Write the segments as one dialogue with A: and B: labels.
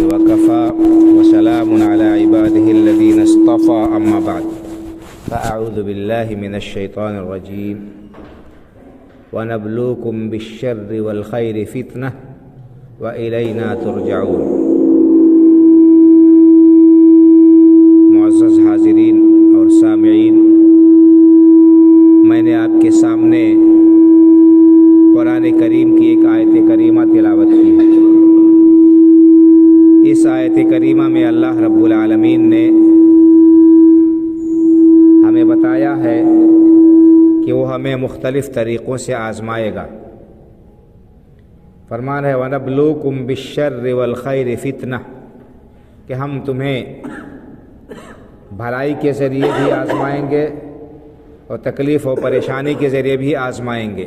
A: وكفى وسلام على عباده الذين اصطفى أما بعد فأعوذ بالله من الشيطان الرجيم ونبلوكم بالشر والخير فتنة وإلينا ترجعون۔ معزز حاضرین اور سامعین، میں نے آپ کے سامنے قرآن کریم کی ایک آیت کریمہ تلاوت کی ہے۔ اس آیت کریمہ میں اللہ رب العالمین نے ہمیں بتایا ہے کہ وہ ہمیں مختلف طریقوں سے آزمائے گا۔ فرمان ہے وَنَبْلُوكُمْ بِالشَّرِّ وَالْخَيْرِ فِتْنَةً، کہ ہم تمہیں بھلائی کے ذریعے بھی آزمائیں گے اور تکلیف و پریشانی کے ذریعے بھی آزمائیں گے۔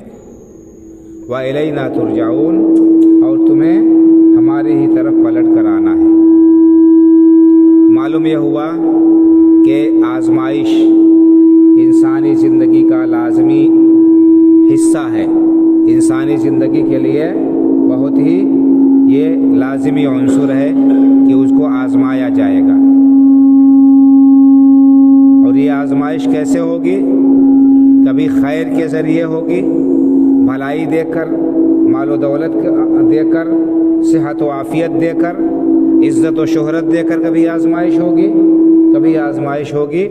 A: وَإِلَيْنَا تُرْجَعُونَ، اور تمہیں ہماری ہی طرف پلٹ کر آنا ہے۔ معلوم یہ ہوا کہ آزمائش انسانی زندگی کا لازمی حصہ ہے۔ انسانی زندگی کے لیے بہت ہی یہ لازمی عنصر ہے کہ اس کو آزمایا جائے گا۔ اور یہ آزمائش کیسے ہوگی؟ کبھی خیر کے ذریعے ہوگی، بھلائی دے کر، مال و دولت دے کر، صحت و عافیت دے کر، عزت و شہرت دے کر کبھی آزمائش ہوگی، کبھی آزمائش ہوگی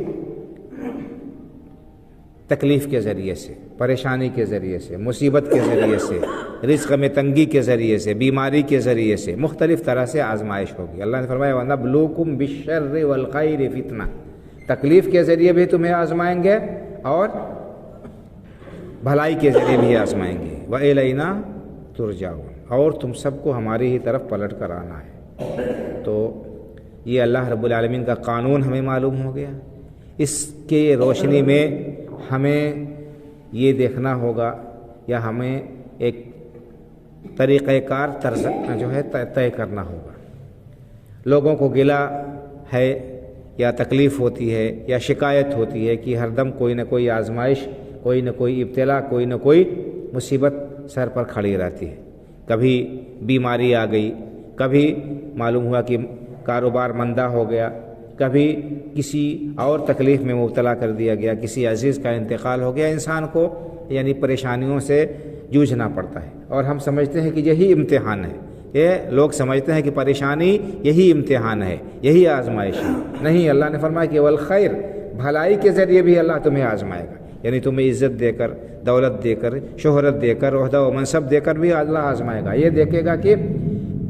A: تکلیف کے ذریعے سے، پریشانی کے ذریعے سے، مصیبت کے ذریعے سے، رزق میں تنگی کے ذریعے سے، بیماری کے ذریعے سے، مختلف طرح سے آزمائش ہوگی۔ اللہ نے فرمایا وَنَبْلُوكُمْ بِالشَّرِّ وَالْخَيْرِ فِتْنَةً، تکلیف کے ذریعے بھی تمہیں آزمائیں گے اور بھلائی کے ذریعے بھی آزمائیں گے۔ وَإِلَيْنَا تُرْجَعُونَ، اور تم سب کو ہماری ہی طرف پلٹ کر آنا ہے۔ تو یہ اللہ رب العالمین کا قانون ہمیں معلوم ہو گیا۔ اس کے روشنی میں ہمیں یہ دیکھنا ہوگا یا ہمیں ایک طریقہ کار طرز جو ہے طے کرنا ہوگا۔ لوگوں کو گلہ ہے یا تکلیف ہوتی ہے یا شکایت ہوتی ہے کہ ہر دم کوئی نہ کوئی آزمائش، کوئی نہ کوئی ابتلا، کوئی نہ کوئی مصیبت سر پر کھڑی رہتی ہے۔ کبھی بیماری آ گئی، کبھی معلوم ہوا کہ کاروبار مندہ ہو گیا، کبھی کسی اور تکلیف میں مبتلا کر دیا گیا، کسی عزیز کا انتقال ہو گیا۔ انسان کو یعنی پریشانیوں سے جوجھنا پڑتا ہے، اور ہم سمجھتے ہیں کہ یہی امتحان ہے۔ یہ لوگ سمجھتے ہیں کہ پریشانی یہی امتحان ہے، یہی آزمائش ہے۔ نہیں، اللہ نے فرمایا کہ والخیر، بھلائی کے ذریعے بھی اللہ تمہیں آزمائے گا، یعنی تمہیں عزت دے کر، دولت دے کر، شہرت دے کر، عہدہ و منصب دے کر بھی اللہ آزمائے گا۔ یہ دیکھے گا کہ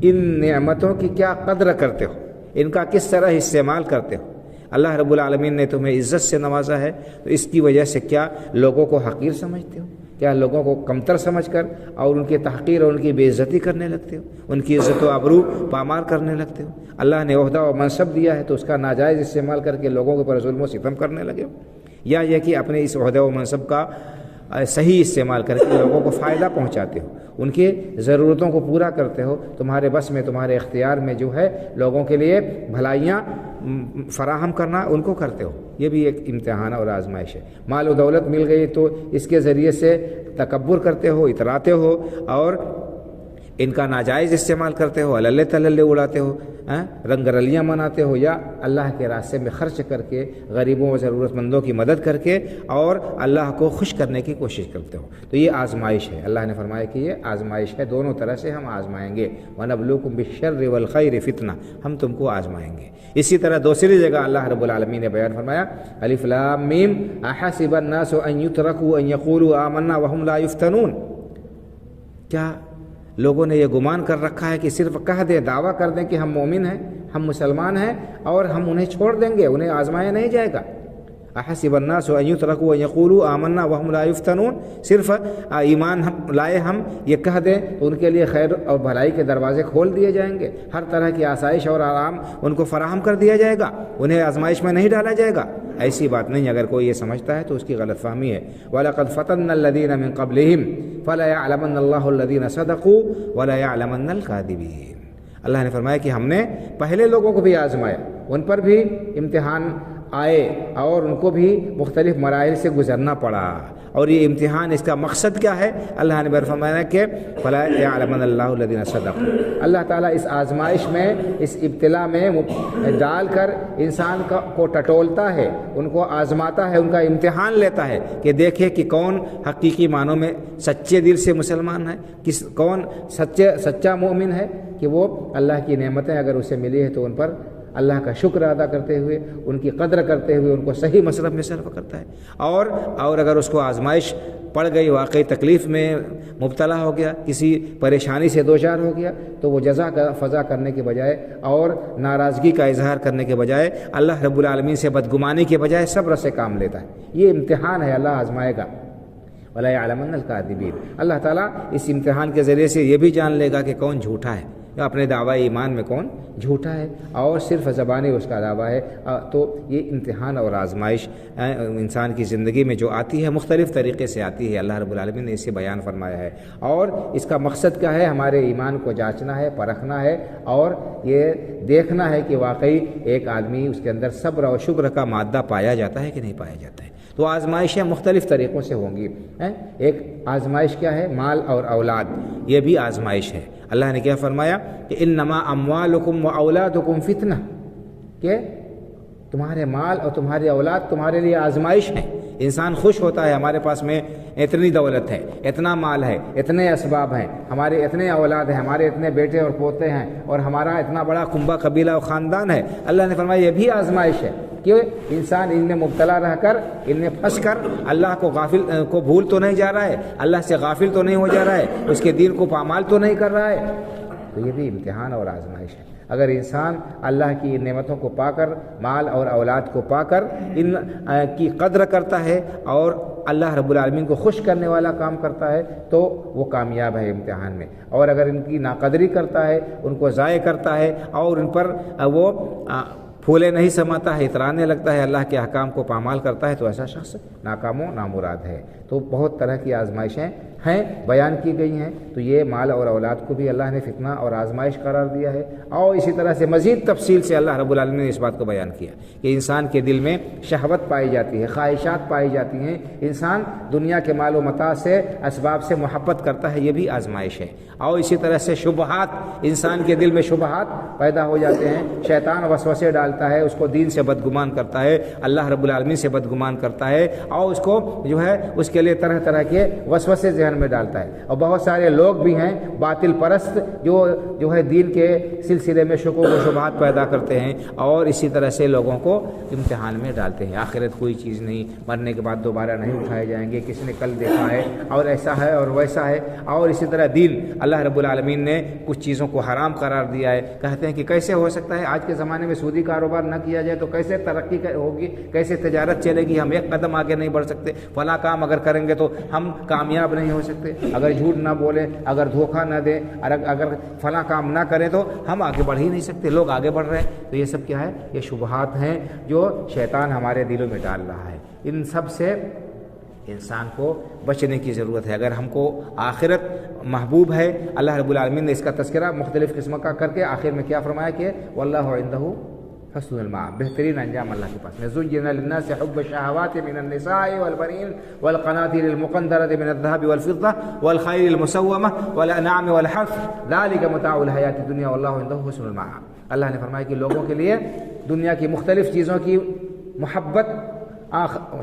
A: ان نعمتوں کی کیا قدر کرتے ہو، ان کا کس طرح استعمال کرتے ہو۔ اللہ رب العالمین نے تمہیں عزت سے نوازا ہے، تو اس کی وجہ سے کیا لوگوں کو حقیر سمجھتے ہو؟ کیا لوگوں کو کمتر سمجھ کر اور ان کی تحقیر اور ان کی بے عزتی کرنے لگتے ہو؟ ان کی عزت و آبرو پامال کرنے لگتے ہو؟ اللہ نے عہدہ و منصب دیا ہے تو اس کا ناجائز استعمال کر کے لوگوں کے اوپر ظلم و ستم کرنے لگے ہو؟ یا یہ کہ اپنے اس عہدہ و منصب کا صحیح استعمال کر کے لوگوں کو فائدہ پہنچاتے ہو، ان کی ضرورتوں کو پورا کرتے ہو؟ تمہارے بس میں، تمہارے اختیار میں جو ہے لوگوں کے لیے بھلائیاں فراہم کرنا، ان کو کرتے ہو۔ یہ بھی ایک امتحان اور آزمائش ہے۔ مال و دولت مل گئی تو اس کے ذریعے سے تکبر کرتے ہو، اتراتے ہو اور ان کا ناجائز استعمال کرتے ہو، اللہ تللے اڑاتے ہو، رنگ رلیاں مناتے ہو، یا اللہ کے راستے میں خرچ کر کے غریبوں و ضرورت مندوں کی مدد کر کے اور اللہ کو خوش کرنے کی کوشش کرتے ہو۔ تو یہ آزمائش ہے۔ اللہ نے فرمایا کہ یہ آزمائش ہے، دونوں طرح سے ہم آزمائیں گے۔ وَنَبْلُوكُمْ بِالشَّرِّ وَالْخَيْرِ فِتْنَةً، ہم تم کو آزمائیں گے۔ اسی طرح دوسری جگہ اللہ رب العالمین نے بیان فرمایا الف لام میم احسب الناس ان يتركوا ان يقولوا آمنا وهم لا يفتنون، کیا لوگوں نے یہ گمان کر رکھا ہے کہ صرف کہہ دیں، دعویٰ کر دیں کہ ہم مومن ہیں، ہم مسلمان ہیں، اور ہم انہیں چھوڑ دیں گے، انہیں آزمایا نہیں جائے گا؟ احسب الناس ان يتركوا ان يقولوا آمنا وهم لا يفتنون، صرف ایمان ہم لائے ہم یہ کہہ دیں تو ان کے لیے خیر اور بھلائی کے دروازے کھول دیے جائیں گے، ہر طرح کی آسائش اور آرام ان کو فراہم کر دیا جائے گا، انہیں آزمائش میں نہیں ڈالا جائے گا؟ ایسی بات نہیں۔ اگر کوئی یہ سمجھتا ہے تو اس کی غلط فہمی ہے۔ وَلَقَدْ فَتَنَّا الَّذِينَ مِن قَبْلِهِمْ فَلَيَعْلَمَنَّ اللَّهُ الَّذِينَ صَدَقُوا وَلَيَعْلَمَنَّ الْكَاذِبِينَ۔ اللہ نے فرمایا کہ ہم نے پہلے لوگوں کو بھی آزمایا، ان پر بھی امتحان آئے اور ان کو بھی مختلف مراحل سے گزرنا پڑا، اور یہ امتحان اس کا مقصد کیا ہے؟ اللہ نے فرمایا کہ فلا یعلمن اللہ الذین صدقوا، اللہ تعالیٰ اس آزمائش میں، اس ابتلا میں ڈال کر انسان کو ٹٹولتا ہے، ان کو آزماتا ہے، ان کا امتحان لیتا ہے کہ دیکھے کہ کون حقیقی معنوں میں سچے دل سے مسلمان ہے، کون سچا مومن ہے کہ وہ اللہ کی نعمتیں اگر اسے ملی ہے تو ان پر اللہ کا شکر ادا کرتے ہوئے، ان کی قدر کرتے ہوئے ان کو صحیح مصرف میں صرف کرتا ہے، اور اگر اس کو آزمائش پڑ گئی، واقعی تکلیف میں مبتلا ہو گیا، کسی پریشانی سے دوچار ہو گیا، تو وہ جزا کا فضا کرنے کے بجائے اور ناراضگی کا اظہار کرنے کے بجائے، اللہ رب العالمین سے بدگمانی کے بجائے صبر سے کام لیتا ہے۔ یہ امتحان ہے، اللہ آزمائے گا۔ وَلَا يَعْلَمَنَّ الْكَاذِبِينَ، اللہ تعالیٰ اس امتحان کے ذریعے سے یہ بھی جان لے گا کہ کون جھوٹا ہے، اپنے دعوی ایمان میں کون جھوٹا ہے اور صرف زبانی اس کا دعویٰ ہے۔ تو یہ امتحان اور آزمائش انسان کی زندگی میں جو آتی ہے مختلف طریقے سے آتی ہے، اللہ رب العالمین نے اسے بیان فرمایا ہے، اور اس کا مقصد کیا ہے؟ ہمارے ایمان کو جانچنا ہے، پرکھنا ہے، اور یہ دیکھنا ہے کہ واقعی ایک آدمی اس کے اندر صبر اور شکر کا مادہ پایا جاتا ہے کہ نہیں پایا جاتا ہے۔ تو آزمائشیں مختلف طریقوں سے ہوں گی۔ ایک آزمائش کیا ہے؟ مال اور اولاد، یہ بھی آزمائش ہے۔ اللہ نے کیا فرمایا کہ انما اموالکم و اولادکم فتنہ، کہ تمہارے مال اور تمہاری اولاد تمہارے لیے آزمائش ہے۔ انسان خوش ہوتا ہے ہمارے پاس میں اتنی دولت ہے، اتنا مال ہے، اتنے اسباب ہیں، ہمارے اتنے اولاد ہیں، ہمارے اتنے بیٹے اور پوتے ہیں، اور ہمارا اتنا بڑا کنبہ قبیلہ اور خاندان ہے۔ اللہ نے فرمایا یہ بھی آزمائش ہے کہ انسان ان میں مبتلا رہ کر، ان میں پھنس کر اللہ کو بھول تو نہیں جا رہا ہے، اللہ سے غافل تو نہیں ہو جا رہا ہے، اس کے دین کو پامال تو نہیں کر رہا ہے۔ تو یہ بھی امتحان اور آزمائش ہے۔ اگر انسان اللہ کی نعمتوں کو پا کر، مال اور اولاد کو پا کر ان کی قدر کرتا ہے اور اللہ رب العالمین کو خوش کرنے والا کام کرتا ہے تو وہ کامیاب ہے امتحان میں، اور اگر ان کی ناقدری کرتا ہے، ان کو ضائع کرتا ہے اور ان پر وہ پھولے نہیں سماتا ہے، اترانے لگتا ہے، اللہ کے احکام کو پامال کرتا ہے، تو ایسا شخص ناکام و نامراد ہے۔ تو بہت طرح کی آزمائشیں ہیں، بیان کی گئی ہیں۔ تو یہ مال اور اولاد کو بھی اللہ نے فتنہ اور آزمائش قرار دیا ہے، اور اسی طرح سے مزید تفصیل سے اللہ رب العالمین نے اس بات کو بیان کیا کہ انسان کے دل میں شہوت پائی جاتی ہے، خواہشات پائی جاتی ہیں، انسان دنیا کے مال و متاع سے، اسباب سے محبت کرتا ہے، یہ بھی آزمائش ہے۔ اور اسی طرح سے شبہات، انسان کے دل میں شبہات پیدا ہو جاتے ہیں، شیطان وسوسے ڈالتا ہے، اس کو دین سے بدگمان کرتا ہے، اللہ رب العالمین سے بدگمان کرتا ہے، اور اس کو جو ہے اس کے لیے طرح طرح کے وسوسے ذہن میں ڈالتا ہے۔ اور بہت سارے لوگ بھی ہیں باطل پرست جو ہے دین کے سلسلے میں شکوک و شبہات پیدا کرتے ہیں، اور اسی طرح سے لوگوں کو امتحان میں ڈالتے ہیں۔ آخرت کوئی چیز نہیں، مرنے کے بعد دوبارہ نہیں اٹھائے جائیں گے، کسی نے کل دیکھا ہے، اور ایسا ہے اور ویسا ہے، اور اسی طرح دین، اللہ رب العالمین نے کچھ چیزوں کو حرام قرار دیا ہے۔ کہتے ہیں کہ کیسے ہو سکتا ہے آج کے زمانے میں سودی کاروبار نہ کیا جائے تو کیسے ترقی ہوگی، کیسے تجارت چلے گی، ہم ایک قدم آگے نہیں بڑھ سکتے، فلاں کام اگر کریں گے تو ہم کامیاب نہیں ہو سکتے، اگر جھوٹ نہ بولیں، اگر دھوکہ نہ دیں، اگر فلاں کام نہ کریں تو ہم آگے بڑھ ہی نہیں سکتے، لوگ آگے بڑھ رہے ہیں۔ تو یہ سب کیا ہے؟ یہ شبہات ہیں جو شیطان ہمارے دلوں میں ڈال رہا ہے۔ ان سب سے انسان کو بچنے کی ضرورت ہے۔ اگر ہم کو آخرت محبوب ہے، اللہ رب العالمین نے اس کا تذکرہ مختلف قسم کا کر کے آخر میں کیا فرمایا کہ واللہ عندہ حسن المآب، بہترین انجام اللہ کے پاس میں۔ زُيِّنَ لِلنَّاسِ حُبُّ الشَّهَوَاتِ مِنَ النِّسَاءِ وَالْبَنِينَ وَالْقَنَاطِيرِ الْمُقَنطَرَةِ مِنَ الذَّهَبِ وَالْفِضَّةِ وَالْخَيْلِ الْمُسَوَّمَةِ وَالْأَنْعَامِ وَالْحَرْثِ ذَلِكَ مَتَاعُ الْحَيَاةِ الدُّنْيَا وَاللَّهُ عِندَهُ حُسْنُ الْمَآبِ۔ اللہ نے فرمایا کہ لوگوں کے لیے دنیا کی مختلف چیزوں کی محبت،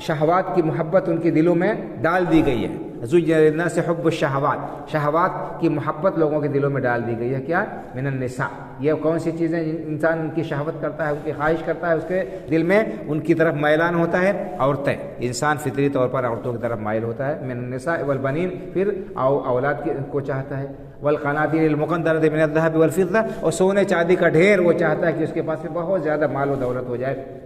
A: شہوات کی محبت ان کے دلوں میں ڈال دی گئی ہے۔ زُيِّنَ لِلنَّاسِ حُبُّ الشَّهَوَاتِ، شہوات کی محبت لوگوں کے دلوں میں ڈال دی گئی ہے۔ کیا؟ من النساء، یہ کون سی چیزیں انسان ان کی شہوت کرتا ہے، ان کی خواہش کرتا ہے، اس کے دل میں ان کی طرف میلان ہوتا ہے؟ عورتیں، انسان فطری طور پر عورتوں کی طرف مائل ہوتا ہے۔ من النساء والبنین، پھر اولاد کو چاہتا ہے۔ والقناطیر المقنطرۃ من الذهب والفضة، اور سونے چاندی کا ڈھیر وہ چاہتا ہے کہ اس کے پاس میں بہت زیادہ مال و دولت ہو جائے۔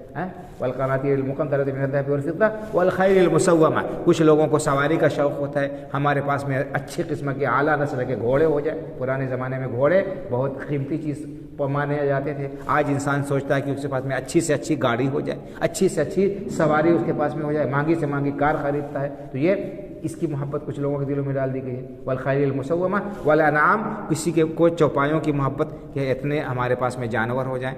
A: والقناطیر المقنطرۃ من الذهب والفضة والخیل المسومة، کچھ لوگوں کو سواری کا شوق ہوتا ہے، ہمارے پاس میں اچھی قسم کے اعلیٰ نسل کے گھوڑے ہو جائے۔ پرانے زمانے میں گھوڑے بہت قیمتی چیز مانے جاتے تھے۔ آج انسان سوچتا ہے کہ اس کے پاس میں اچھی سے اچھی گاڑی ہو جائے، اچھی سے اچھی سواری اس کے پاس میں ہو جائے، مہنگی سے مہنگی کار خریدتا ہے۔ تو یہ اس کی محبت کچھ لوگوں کے دلوں میں ڈال دی گئی ہے۔ والخیل المسومہ والانعام، کسی کے کوئی چوپایوں کی محبت کہ اتنے ہمارے پاس میں جانور ہو جائیں،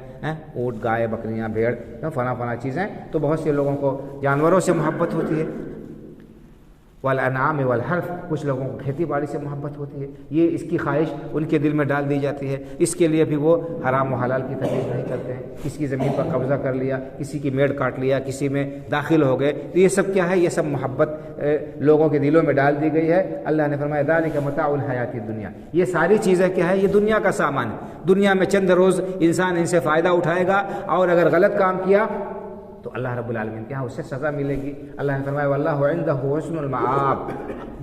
A: اونٹ، گائے، بکریاں، بھیڑ، فلاں چیزیں، تو بہت سے لوگوں کو جانوروں سے محبت ہوتی ہے۔ والانعام والحرث، کچھ لوگوں کو کھیتی باڑی سے محبت ہوتی ہے، یہ اس کی خواہش ان کے دل میں ڈال دی جاتی ہے، اس کے لیے بھی وہ حرام و حلال کی تکلیف نہیں کرتے ہیں، کسی کی زمین پر قبضہ کر لیا، کسی کی میڑ کاٹ لیا، کسی میں داخل ہو گئے، تو یہ سب کیا ہے؟ یہ سب محبت لوگوں کے دلوں میں ڈال دی گئی ہے۔ اللہ نے فرمایا ذالک متاع الحیات الدنیا، یہ ساری چیزیں کیا ہے؟ یہ دنیا کا سامان ہے، دنیا میں چند روز انسان ان سے فائدہ اٹھائے گا، اور اگر غلط کام کیا تو اللہ رب العالمین کے ہاں اس سے سزا ملے گی۔ اللہ نے فرمایا واللہ عندہ حسن المآب،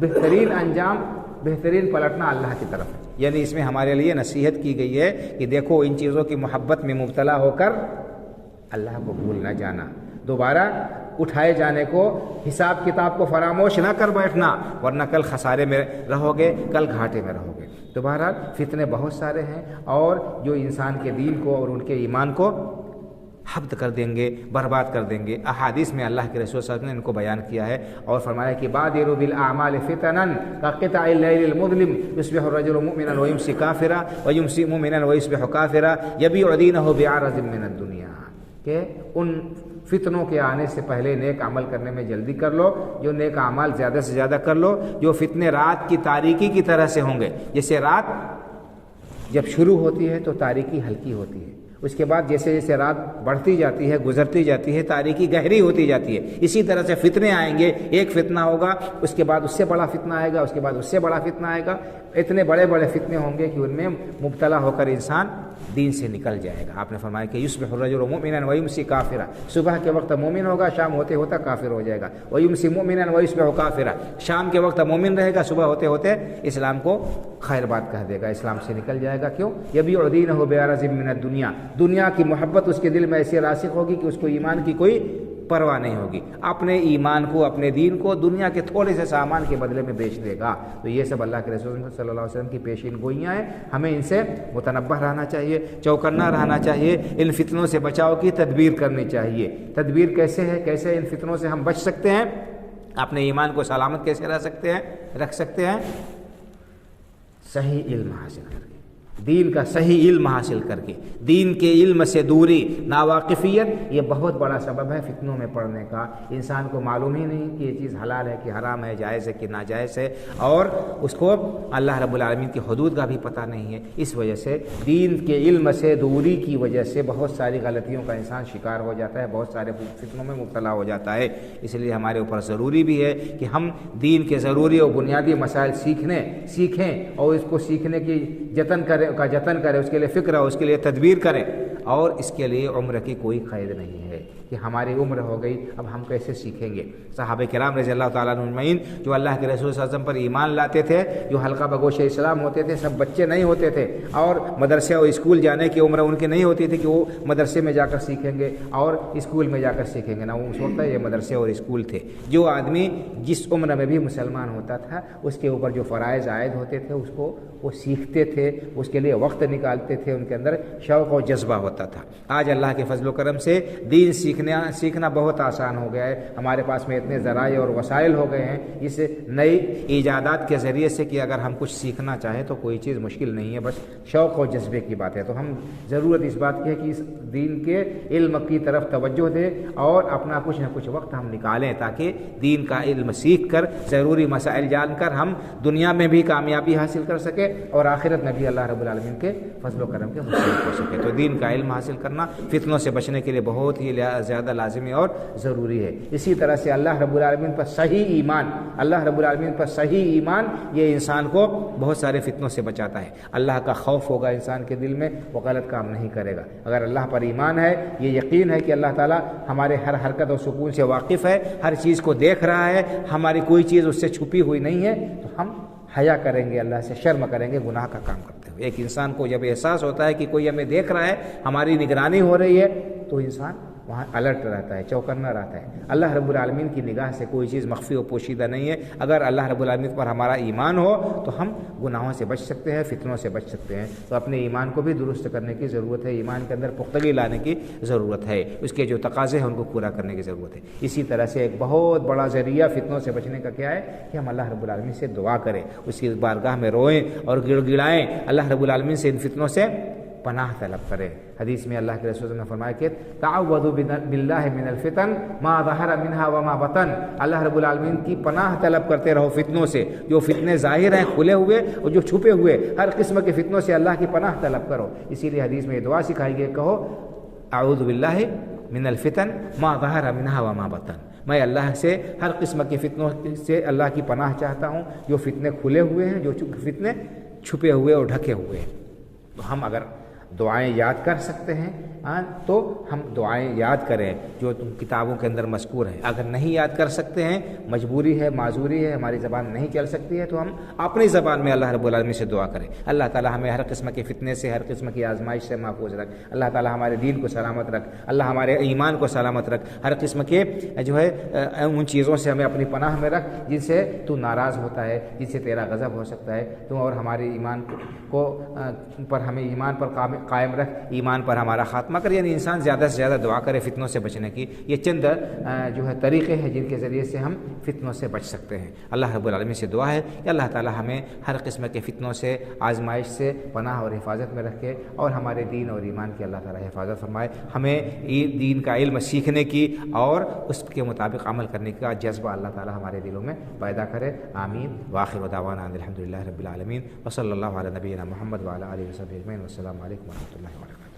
A: بہترین انجام، بہترین پلٹنا اللہ کی طرف ہے۔ یعنی اس میں ہمارے لیے نصیحت کی گئی ہے کہ دیکھو ان چیزوں کی محبت میں مبتلا ہو کر اللہ کو بھول نہ جانا، دوبارہ اٹھائے جانے کو، حساب کتاب کو فراموش نہ کر بیٹھنا، ورنہ کل خسارے میں رہو گے، کل گھاٹے میں رہو گے۔ تو بہرحال فتنے بہت سارے ہیں، اور جو انسان کے دین کو اور ان کے ایمان کو حبط کر دیں گے، برباد کر دیں گے۔ احادیث میں اللہ کے رسول صلی اللہ علیہ وسلم نے ان کو بیان کیا ہے اور فرمایا کہ بادروا بالاعمال فتنا كقطع الليل المظلم يصبح الرجل مؤمنا ويمسي كافرا ويمسي مؤمنا ويصبح كافرا يبيع دينه بعرض من الدنيا، کہ ان فتنوں کے آنے سے پہلے نیک عمل کرنے میں جلدی کر لو، جو نیک اعمال زیادہ سے زیادہ کر لو، جو فتنے رات کی تاریکی کی طرح سے ہوں گے۔ جیسے رات جب شروع ہوتی ہے تو تاریکی ہلکی ہوتی ہے، اس کے بعد جیسے جیسے رات بڑھتی جاتی ہے، گزرتی جاتی ہے، تاریکی گہری ہوتی جاتی ہے۔ اسی طرح سے فتنے آئیں گے، ایک فتنہ ہوگا، اس کے بعد اس سے بڑا فتنہ آئے گا، اس کے بعد اس سے بڑا فتنہ آئے گا، اتنے بڑے بڑے فتنے ہوں گے کہ ان میں مبتلا ہو کر انسان دین سے نکل جائے گا۔ آپ نے فرمایا کہ یصبح الرجل مؤمنا ویمسی کافرا، صبح کے وقت مومن ہوگا، شام ہوتے ہوتے کافر ہو جائے گا، ویمسی مؤمنا ویصبح کافرا، شام کے وقت مومن رہے گا، صبح ہوتے ہوتے اسلام کو خیر بات کہہ دے گا، اسلام سے نکل جائے گا۔ کیوں؟ یبیع دینہ بعرض من الدنیا، دنیا کی محبت اس کے دل میں ایسی راسخ ہوگی کہ اس کو ایمان کی کوئی پرواہ نہیں ہوگی، اپنے ایمان کو، اپنے دین کو دنیا کے تھوڑے سے سامان کے بدلے میں بیچ دے گا۔ تو یہ سب اللہ کے رسول صلی اللہ علیہ وسلم کی پیشین گوئیاں ہیں، ہمیں ان سے متنبہ رہنا چاہیے، چوکنا رہنا چاہیے، ان فتنوں سے بچاؤ کی تدبیر کرنی چاہیے۔ تدبیر کیسے ہے؟ کیسے ان فتنوں سے ہم بچ سکتے ہیں؟ اپنے ایمان کو سلامت کیسے رکھ سکتے ہیں؟ صحیح علم حاصل کر کے، دین کا صحیح علم حاصل کر کے، دین کے علم سے دوری، ناواقفیت، یہ بہت بڑا سبب ہے فتنوں میں پڑنے کا۔ انسان کو معلوم ہی نہیں کہ یہ چیز حلال ہے کہ حرام ہے، جائز ہے کہ ناجائز ہے، اور اس کو اللہ رب العالمین کی حدود کا بھی پتہ نہیں ہے۔ اس وجہ سے دین کے علم سے دوری کی وجہ سے بہت ساری غلطیوں کا انسان شکار ہو جاتا ہے، بہت سارے فتنوں میں مبتلا ہو جاتا ہے۔ اس لیے ہمارے اوپر ضروری بھی ہے کہ ہم دین کے ضروری اور بنیادی مسائل سیکھیں اور اس کو سیکھنے کی جتن کریں، اس کے لیے فکر ہو، اس کے لیے تدبیر کریں، اور اس کے لیے عمر کی کوئی قید نہیں ہے کہ ہماری عمر ہو گئی اب ہم کیسے سیکھیں گے۔ صحابہ کرام رضی اللہ تعالیٰ عنہ اجمعین جو اللہ کے رسول صلی اللہ علیہ وسلم پر ایمان لاتے تھے، جو حلقہ بگوش اسلام ہوتے تھے، سب بچے نہیں ہوتے تھے، اور مدرسے اور اسکول جانے کی عمر ان کی نہیں ہوتی تھی کہ وہ مدرسے میں جا کر سیکھیں گے اور اسکول میں جا کر سیکھیں گے، نہ اس وقت یہ مدرسے اور اسکول تھے۔ جو آدمی جس عمر میں بھی مسلمان ہوتا تھا، اس کے اوپر جو فرائض عائد ہوتے تھے اس کو وہ سیکھتے تھے، اس کے لیے وقت نکالتے تھے، ان کے اندر شوق اور جذبہ ہوتا تھا۔ آج اللہ کے فضل و کرم سے دین سیکھنا بہت آسان ہو گیا ہے، ہمارے پاس میں اتنے ذرائع اور وسائل ہو گئے ہیں اس نئی ایجادات کے ذریعے سے کہ اگر ہم کچھ سیکھنا چاہیں تو کوئی چیز مشکل نہیں ہے، بس شوق اور جذبے کی بات ہے۔ تو ہم ضرورت اس بات کی ہے کہ اس دین کے علم کی طرف توجہ دیں اور اپنا کچھ نہ کچھ وقت ہم نکالیں تاکہ دین کا علم سیکھ کر، ضروری مسائل جان کر ہم دنیا میں بھی کامیابی حاصل کر سکیں اور آخرت میں بھی اللہ رب العالمین کے فضل و کرم کے حصول ہو سکے۔ تو دین کا علم حاصل کرنا فتنوں سے بچنے کے لیے بہت ہی زیادہ لازمی اور ضروری ہے۔ اسی طرح سے اللہ رب العالمین پر صحیح ایمان یہ انسان کو بہت سارے فتنوں سے بچاتا ہے۔ اللہ کا خوف ہوگا انسان کے دل میں، وہ غلط کام نہیں کرے گا۔ اگر اللہ پر ایمان ہے، یہ یقین ہے کہ اللہ تعالیٰ ہمارے ہر حرکت اور سکون سے واقف ہے، ہر چیز کو دیکھ رہا ہے، ہماری کوئی چیز اس سے چھپی ہوئی نہیں ہے، تو ہم حیا کریں گے، اللہ سے شرم کریں گے گناہ کا کام کرتے ہوئے۔ ایک انسان کو جب احساس ہوتا ہے کہ کوئی ہمیں دیکھ رہا ہے، ہماری نگرانی ہو رہی ہے، تو انسان وہاں الرٹ رہتا ہے، چوکنا رہتا ہے۔ اللہ رب العالمین کی نگاہ سے کوئی چیز مخفی و پوشیدہ نہیں ہے۔ اگر اللہ رب العالمین پر ہمارا ایمان ہو تو ہم گناہوں سے بچ سکتے ہیں، فتنوں سے بچ سکتے ہیں۔ تو اپنے ایمان کو بھی درست کرنے کی ضرورت ہے، ایمان کے اندر پختگی لانے کی ضرورت ہے، اس کے جو تقاضے ہیں ان کو پورا کرنے کی ضرورت ہے۔ اسی طرح سے ایک بہت بڑا ذریعہ فتنوں سے بچنے کا کیا ہے کہ ہم اللہ رب العالمین سے دعا کریں، اس کی بارگاہ میں روئیں اور گڑ گڑائیں، اللہ رب العالمین سے ان فتنوں سے پناہ طلب کرے۔ حدیث میں اللہ کے رسول نے فرمایا کہ تعوذوا باللہ من الفتن ما ظہر منہا وما بطن، اللہ رب العالمین کی پناہ طلب کرتے رہو فتنوں سے، جو فتنے ظاہر ہیں کھلے ہوئے اور جو چھپے ہوئے، ہر قسم کے فتنوں سے اللہ کی پناہ طلب کرو۔ اسی لیے حدیث میں یہ دعا سکھائی گئی، کہو اعوذ باللہ من الفتن ما ظہر منہا وما بطن، میں اللہ سے ہر قسم کے فتنوں سے اللہ کی پناہ چاہتا ہوں، جو فتنے کھلے ہوئے ہیں، جو فتنے چھپے ہوئے اور ڈھکے ہوئے ہیں۔ تو ہم اگر دعائیں یاد کر سکتے ہیں تو ہم دعائیں یاد کریں جو تم کتابوں کے اندر مذکور ہیں۔ اگر نہیں یاد کر سکتے ہیں، مجبوری ہے، معذوری ہے، ہماری زبان نہیں چل سکتی ہے، تو ہم اپنی زبان میں اللہ رب العالمین سے دعا کریں۔ اللہ تعالیٰ ہمیں ہر قسم کے فتنے سے، ہر قسم کی آزمائش سے محفوظ رکھ۔ اللہ تعالیٰ ہمارے دین کو سلامت رکھ، اللہ ہمارے ایمان کو سلامت رکھ، ہر قسم کے جو ہے ان چیزوں سے ہمیں اپنی پناہ میں رکھ جن سے تو ناراض ہوتا ہے، جن سے تیرا غضب ہو سکتا ہے۔ تو اور ہمارے ایمان کو پر ہمیں ایمان پر قائم رکھ، ایمان پر ہمارا خاتمہ کر۔ یعنی انسان زیادہ سے زیادہ دعا کرے فتنوں سے بچنے کی۔ یہ چند جو ہے طریقے ہیں جن کے ذریعے سے ہم فتنوں سے بچ سکتے ہیں۔ اللہ رب العالمین سے دعا ہے کہ اللہ تعالی ہمیں ہر قسم کے فتنوں سے، آزمائش سے پناہ اور حفاظت میں رکھے، اور ہمارے دین اور ایمان کی اللہ تعالی حفاظت فرمائے۔ ہمیں دین کا علم سیکھنے کی اور اس کے مطابق عمل کرنے کا جذبہ اللہ تعالی ہمارے دلوں میں پیدا کرے۔ آمین۔ وآخر دعوانا الحمد للہ رب العالمین، وصلی اللہ علی نبینا محمد وعلی آلہ وصحبہ اجمعین، والسلام علیکم ورحمۃ اللہ وبرکاتہ۔